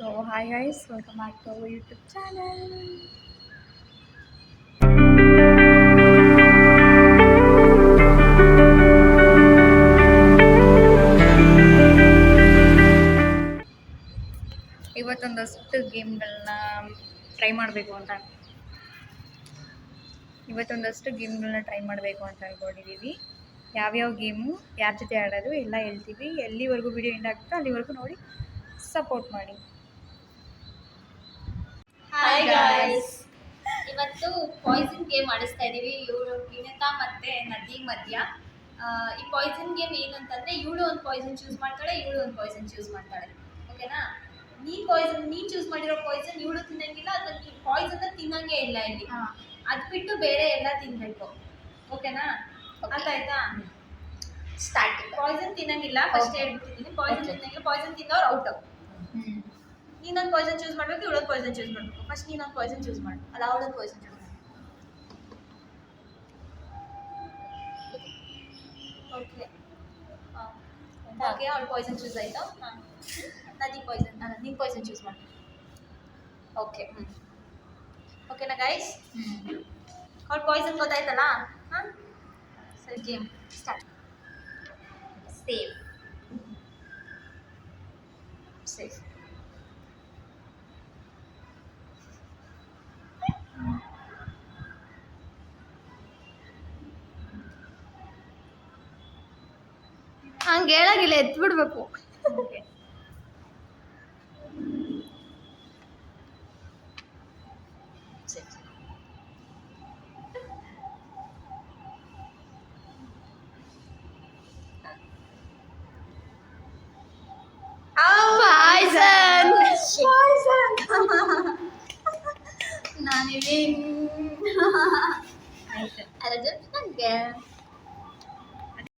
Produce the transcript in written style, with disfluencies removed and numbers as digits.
So hi guys, welcome back to our YouTube channel. ಇವತ್ತೊಂದಷ್ಟು ಗೇಮ್ಗಳನ್ನ try ಮಾಡಬೇಕು ಅಂತ ಅನ್ಕೊಂಡಿದ್ದೀವಿ. ಯಾವ್ಯಾವ ಗೇಮು ಯಾರ ಜೊತೆ ಆಡೋದು ಎಲ್ಲ ಹೇಳ್ತೀವಿ. ಎಲ್ಲಿವರೆಗೂ ವಿಡಿಯೋ ಎಂಡ್ ಆಗುತ್ತೋ ಅಲ್ಲಿವರೆಗೂ ನೋಡಿ ಸಪೋರ್ಟ್ ಮಾಡಿ. ಹಾಯ್ ಗಾಯ್ಸ್, ಇವತ್ತು ಪಾಯ್ಸನ್ ಗೇಮ್ ಆಡಿಸ್ತಾ ಇದ್ದೀವಿ. ಇವಳು ವಿನತಾ ಮತ್ತು ನದಿ ಮಧ್ಯ. ಈ ಪಾಯ್ಸನ್ ಗೇಮ್ ಏನಂತಂದರೆ, ಇವಳು ಒಂದು ಪಾಯ್ಸನ್ ಚೂಸ್ ಮಾಡ್ತಾಳೆ, ಇವಳು ಒಂದು ಪಾಯ್ಸನ್ ಚೂಸ್ ಮಾಡ್ತಾಳೆ. ಓಕೆನಾ? ನೀನು ಚೂಸ್ ಮಾಡಿರೋ ಪಾಯ್ಸನ್ ಇವಳು ತಿನ್ನಂಗಿಲ್ಲ, ಅಥವಾ ನೀನು ಪಾಯ್ಸನ್ನ ತಿನ್ನಂಗೆ ಇಲ್ಲ ಇಲ್ಲಿ. ಅದು ಬಿಟ್ಟು ಬೇರೆ ಎಲ್ಲ ತಿನ್ನಬೇಕು. ಓಕೆನಾ? ಅರ್ಥ ಆಯ್ತಾ? ಸ್ಟಾರ್ಟ್. ಪಾಯ್ಸನ್ ತಿನ್ನಂಗಿಲ್ಲ, ಫಸ್ಟ್ ಹೇಳ್ಬಿಟ್ಟಿದ್ದೀನಿ. ಪಾಯ್ಸನ್ ತಿನ್ನಂಗಿಲ್ಲ, ಪಾಯ್ಸನ್ ತಿನ್ನೋರು ಔಟ್. ನೀನೊಂದು ಪಾಯ್ಸನ್ ಚೂಸ್ ಮಾಡಬೇಕು, ಇವಳೊಂದು ಪಾಯ್ಸನ್ ಚೂಸ್ ಮಾಡಬೇಕು. ಫಸ್ಟ್ ನೀನೊಂದು ಪಾಯ್ಸನ್ ಚೂಸ್ ಮಾಡು, ಅಲ್ಲ ಅವಳೊಂದು ಪಾಯ್ಸನ್ ಚೂಸ್ ಮಾಡು. ಓಕೆ ಓಕೆ, ಅವಳು ಪಾಯ್ಸನ್ ಚೂಸ್ ಆಯಿತು. ನದಿ ಪಾಯ್ಸನ್, ನೀನು ಪಾಯ್ಸನ್ ಚೂಸ್ ಮಾಡಿ. ಓಕೆ ಓಕೆನಾ ಗೈಸ್? ಅವಳು ಪಾಯ್ಸನ್ ಗೊತ್ತಾಯ್ತಲ್ಲ? ಹಾಂ, ಸರಿ, ಗೇಮ್ ಸ್ಟಾರ್ಟ್. Safe safe. ಹಂಗೆ ಹೇಳಾಗಿಲ್ಲ, ಎತ್ಬಿಡ್ಬೇಕು. ನಾನು